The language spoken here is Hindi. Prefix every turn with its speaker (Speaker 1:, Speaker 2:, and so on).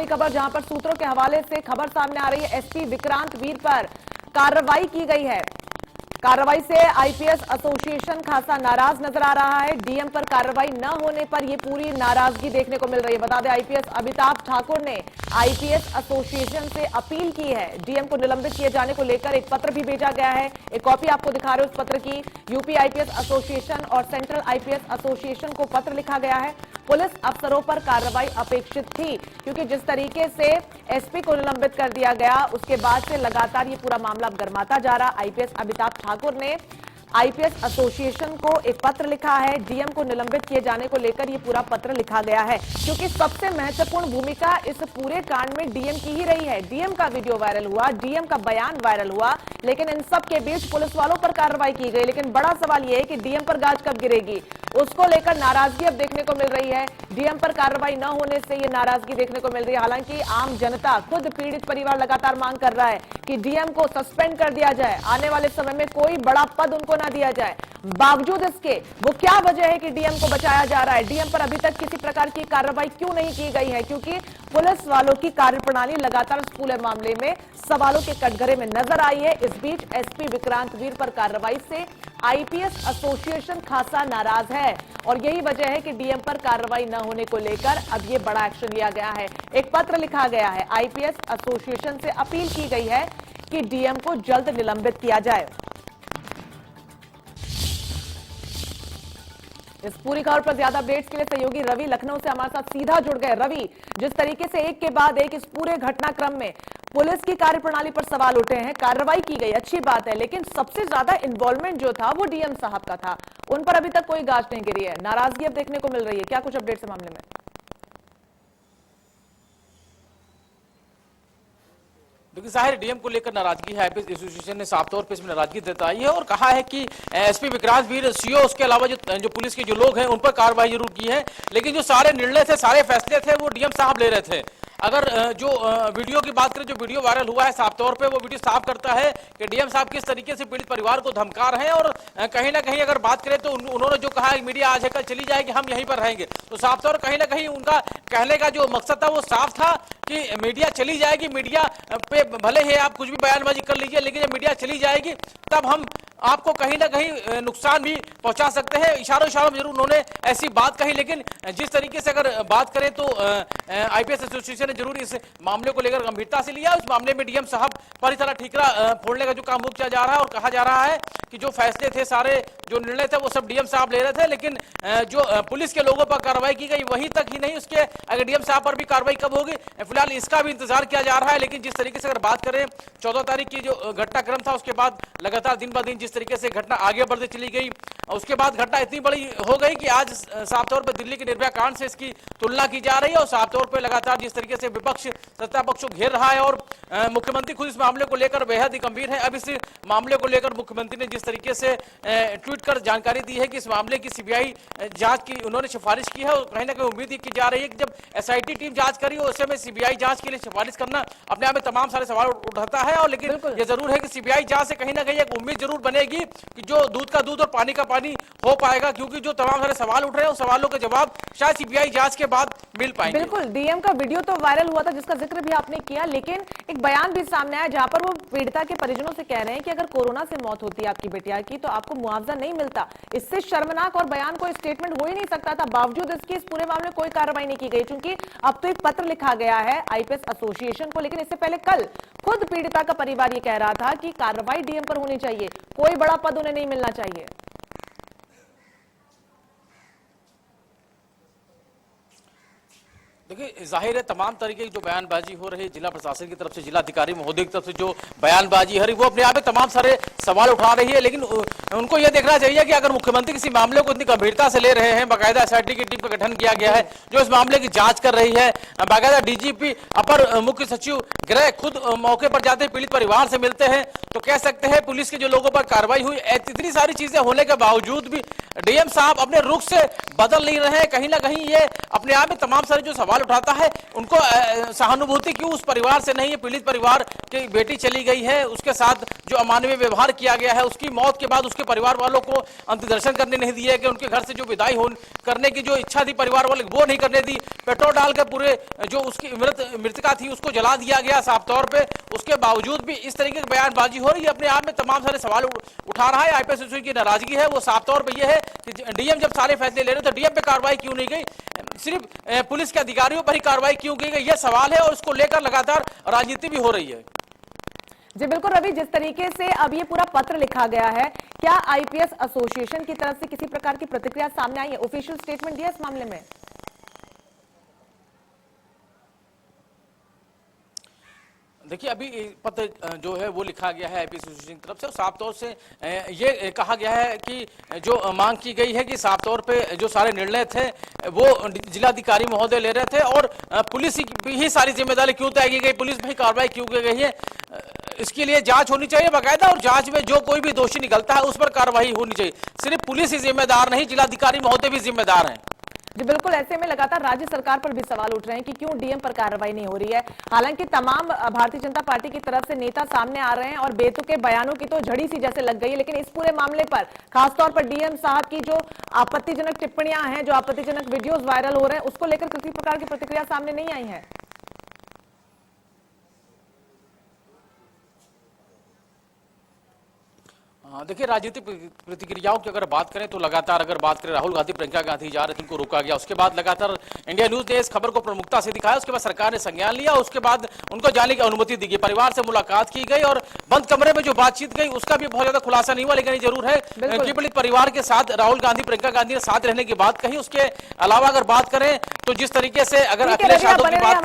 Speaker 1: खबर जहां पर सूत्रों के हवाले से खबर सामने आ रही है, एसपी विक्रांत वीर पर कार्रवाई की गई है। कार्रवाई से आईपीएस एसोसिएशन खासा नाराज नजर आ रहा है। डीएम पर कार्रवाई न होने पर यह पूरी नाराजगी देखने को मिल रही है। बता दें, आईपीएस अमिताभ ठाकुर ने आईपीएस एसोसिएशन से अपील की है। डीएम को निलंबित किए जाने को लेकर एक पत्र भी भेजा गया है। एक कॉपी आपको दिखा रहे हैं उस पत्र की। यूपी आईपीएस एसोसिएशन और सेंट्रल आईपीएस एसोसिएशन को पत्र लिखा गया है। पुलिस अफसरों पर कार्रवाई अपेक्षित थी, क्योंकि जिस तरीके से एसपी को निलंबित कर दिया गया उसके बाद से लगातार ये पूरा मामला गर्माता जा रहा। आईपीएस अमिताभ ठाकुर ने आईपीएस एसोसिएशन को एक पत्र लिखा है। डीएम को निलंबित किए जाने को लेकर ये पूरा पत्र लिखा गया है, क्योंकि सबसे महत्वपूर्ण भूमिका इस पूरे कांड में डीएम की ही रही है। डीएम का वीडियो वायरल हुआ, डीएम का बयान वायरल हुआ, लेकिन इन सब के बीच पुलिस वालों पर कार्रवाई की गई। लेकिन बड़ा सवाल यह है कि डीएम पर गाज कब गिरेगी, उसको लेकर नाराजगी अब देखने को मिल रही है। डीएम पर कार्रवाई न होने से ये नाराजगी देखने को मिल रही है। हालांकि आम जनता, खुद पीड़ित परिवार लगातार मांग कर रहा है कि डीएम को सस्पेंड कर दिया जाए, आने वाले समय में कोई बड़ा पद उनको ना दिया जाए। बावजूद इसके वो क्या वजह है कि डीएम को बचाया जा रहा है, डीएम पर अभी तक किसी प्रकार की कार्रवाई क्यों नहीं की गई है? क्योंकि पुलिस वालों की कार्यप्रणाली लगातार इस पूरे मामले में सवालों के कटघरे में नजर आई है। इस बीच एसपी विक्रांत वीर पर कार्रवाई से आईपीएस एसोसिएशन खासा नाराज है और यही वजह है कि डीएम पर कार्रवाई न होने को लेकर अब ये बड़ा एक्शन लिया गया है। एक पत्र लिखा गया है, आईपीएस एसोसिएशन से अपील की गई है कि डीएम को जल्द निलंबित किया जाए। इस पूरी खबर पर ज्यादा अपडेट्स के लिए सहयोगी रवि लखनऊ से हमारे साथ सीधा जुड़ गए। रवि, जिस तरीके से एक के बाद एक इस पूरे घटनाक्रम में पुलिस की कार्यप्रणाली पर सवाल उठे हैं, कार्रवाई की गई, अच्छी बात है, लेकिन सबसे ज्यादा इन्वॉल्वमेंट जो था वो डीएम साहब का था, उन पर अभी तक कोई गाज नहीं गिरी है, नाराजगी अब देखने को मिल रही है। क्या कुछ अपडेट्स है मामले में?
Speaker 2: देखिए, जाहिर डीएम को लेकर नाराजगी है। आईपीएस एसोसिएशन ने साफ तौर पर इसमें नाराजगी जताई है और कहा है कि एसपी विक्रांत वीर, सीओ, उसके अलावा जो पुलिस के जो लोग हैं उन पर कार्रवाई जरूर की है, लेकिन जो सारे निर्णय थे, सारे फैसले थे, वो डीएम साहब ले रहे थे। अगर जो वीडियो की बात करें, जो वीडियो वायरल हुआ है, साफ तौर पे वो वीडियो साफ करता है कि डीएम साहब किस तरीके से पीड़ित परिवार को धमका रहे हैं। और कहीं ना कहीं अगर बात करें तो उन्होंने जो कहा मीडिया आज है कल चली जाएगी, हम यहीं पर रहेंगे, तो साफ तौर कहीं ना कहीं उनका कहने का जो मकसद था वो साफ था कि मीडिया चली जाएगी, मीडिया पे भले ही आप कुछ भी बयानबाजी कर लीजिए, लेकिन जब मीडिया चली जाएगी तब हम आपको कहीं ना कहीं नुकसान भी पहुंचा सकते हैं। इशारों में जरूर उन्होंने ऐसी बात कही, लेकिन जिस तरीके से अगर बात करें तो आईपीएस एसोसिएशन ने जरूर इस मामले को लेकर गंभीरता से लिया। इस मामले में डीएम साहब पर इस तरह ठीकरा फोड़ने का जो काम वो किया जा रहा है और कहा जा रहा है कि जो फैसले थे, सारे जो निर्णय थे, वो सब डीएम साहब ले रहे थे, लेकिन जो पुलिस के लोगों पर कार्रवाई की गई वहीं तक ही नहीं, उसके अगर डीएम साहब पर भी कार्रवाई कब होगी, फिलहाल इसका भी इंतजार किया जा रहा है। लेकिन जिस तरीके से अगर बात करें 14 तारीख की जो घटनाक्रम था, उसके बाद लगातार दिन ब दिन जिस तरीके से घटना आगे बढ़ती चली गई, उसके बाद घटना इतनी बड़ी हो गई कि आज साफ तौर पर दिल्ली के निर्भया कांड से इसकी तुलना की जा रही है। और साफ तौर पर लगातार जिस तरीके से विपक्ष सत्ता पक्ष को घेर रहा है और मुख्यमंत्री खुद इस मामले को लेकर बेहद ही गंभीर है। अब इस मामले को लेकर मुख्यमंत्री ने जिस तरीके से ट्वीट कर जानकारी दी है कि इस मामले की सीबीआई जांच की उन्होंने सिफारिश की है और कहीं ना कहीं उम्मीद की जा रही है कि जब एसआईटी टीम जांच करी उस समय सीबीआई जांच के लिए सिफारिश करना अपने आप में तमाम सारे सवाल उठाता है। और लेकिन ये जरूर है कि सीबीआई जांच से कहीं ना कहीं एक उम्मीद जरूर बनेगी कि जो दूध का दूध और पानी का पानी हो पाएगा, क्योंकि जो तमाम सारे सवाल उठ रहे हैं उन सवालों के जवाब शायद सीबीआई जांच के बाद मिल पाएंगे।
Speaker 1: बिल्कुल, डीएम का वीडियो तो वायरल हुआ था जिसका जिक्र भी आपने किया, लेकिन एक बयान भी सामने आया जहां पर वो पीड़िता के परिजनों से कह रहे हैं कि अगर कोरोना से मौत होती है आपकी बेटिया की तो आपको मुआवजा नहीं मिलता। इससे शर्मनाक और बयान कोई स्टेटमेंट हो ही नहीं सकता था। बावजूद इसके इस पूरे मामले में कोई कार्रवाई नहीं की गई, क्योंकि अब तो एक पत्र लिखा गया है आईपीएस एसोसिएशन को, लेकिन इससे पहले कल खुद पीड़िता का परिवार ये कह रहा था कि कार्रवाई डीएम पर होनी चाहिए, कोई बड़ा पद उन्हें नहीं मिलना चाहिए।
Speaker 2: देखिए, जाहिर है तमाम तरीके की जो बयानबाजी हो रही है जिला प्रशासन की तरफ से, जिला अधिकारी महोदय की तरफ से जो बयानबाजी हो रही है वो अपने आप में तमाम सारे सवाल उठा रही है। लेकिन उनको ये देखना चाहिए कि अगर मुख्यमंत्री किसी मामले को इतनी गंभीरता से ले रहे हैं, बाकायदा एसआईटी की टीम का गठन किया गया है जो इस मामले की जांच कर रही है, बाकायदा डीजीपी अपर मुख्य सचिव गृह खुद मौके पर जाते पीड़ित परिवार से मिलते हैं, तो कह सकते हैं पुलिस के जो लोगों पर कार्रवाई हुई, इतनी सारी चीजें होने के बावजूद भी डीएम साहब अपने रुख से बदल नहीं रहे हैं। कहीं ना कहीं ये अपने आप में तमाम सारे जो सवाल उठाता है, उनको सहानुभूति क्यों उस परिवार से नहीं है, पीड़ित परिवार कि बेटी चली गई है, उसके साथ जो अमानवीय व्यवहार किया गया है, उसकी मौत के बाद उसके परिवार वालों को अंतिम दर्शन करने नहीं दिए, कि उनके घर से जो विदाई करने की जो इच्छा थी परिवार वाले वो नहीं करने दी, पेट्रोल डालकर पूरे जो उसकी मृतका थी उसको जला दिया गया साफ तौर पे। उसके बावजूद भी इस तरीके की बयानबाजी हो रही है, अपने आप में तमाम सारे सवाल उठा रहा है। आईपीएस एसोसिएशन की नाराजगी है वो साफ तौर पे ये है कि डीएम जब सारे फैसले ले रहे तो डीएम पे कार्रवाई क्यों नहीं गई, सिर्फ पुलिस के अधिकारियों पर ही कार्रवाई क्यों की गई, यह सवाल है और इसको लेकर लगातार राजनीति भी हो रही है।
Speaker 1: जी बिल्कुल रवि, जिस तरीके से अब ये पूरा पत्र लिखा गया है, क्या आईपीएस एसोसिएशन की तरफ से किसी प्रकार की प्रतिक्रिया सामने आई है, ऑफिशियल स्टेटमेंट दिया इस मामले में?
Speaker 2: देखिए, अभी पत्र जो है वो लिखा गया है आईपीएस एसोसिएशन की तरफ से, साफ तौर से ये कहा गया है कि जो मांग की गई है कि साफ तौर पे जो सारे निर्णय थे वो जिलाधिकारी महोदय ले रहे थे और पुलिस ही सारी जिम्मेदारी क्यों तय की गई, पुलिस पर ही कार्रवाई क्यों की गई है, इसके लिए जांच होनी चाहिए बाकायदा, और जांच में जो कोई भी दोषी निकलता है उस पर कार्रवाई होनी चाहिए। सिर्फ पुलिस ही जिम्मेदार नहीं, जिलाधिकारी महोदय भी जिम्मेदार हैं।
Speaker 1: जी बिल्कुल, ऐसे में लगातार राज्य सरकार पर भी सवाल उठ रहे हैं कि क्यों डीएम पर कार्रवाई नहीं हो रही है। हालांकि तमाम भारतीय जनता पार्टी की तरफ से नेता सामने आ रहे हैं और बेतुके बयानों की तो झड़ी सी जैसे लग गई है, लेकिन इस पूरे मामले पर खासतौर पर डीएम साहब की जो आपत्तिजनक टिप्पणियां हैं, जो आपत्तिजनक वीडियोज वायरल हो रहे हैं, उसको लेकर किसी प्रकार की प्रतिक्रिया सामने नहीं आई है।
Speaker 2: देखिए, राजनीतिक प्रतिक्रियाओं की अगर बात करें तो लगातार अगर बात करें राहुल गांधी प्रियंका गांधी जा रहे थे, उनको रोका गया, उसके बाद लगातार इंडिया न्यूज ने इस खबर को प्रमुखता से दिखाया, उसके बाद सरकार ने संज्ञान लिया, उसके बाद उनको जाने की अनुमति दी गई, परिवार से मुलाकात की गई और बंद कमरे में जो बातचीत गई उसका भी बहुत ज्यादा खुलासा नहीं हुआ, लेकिन ये जरूर है कि पीड़ित परिवार के साथ राहुल गांधी प्रियंका गांधी ने साथ रहने की बात कही। उसके अलावा अगर बात करें तो जिस तरीके से अगर अखिलेश यादव की बात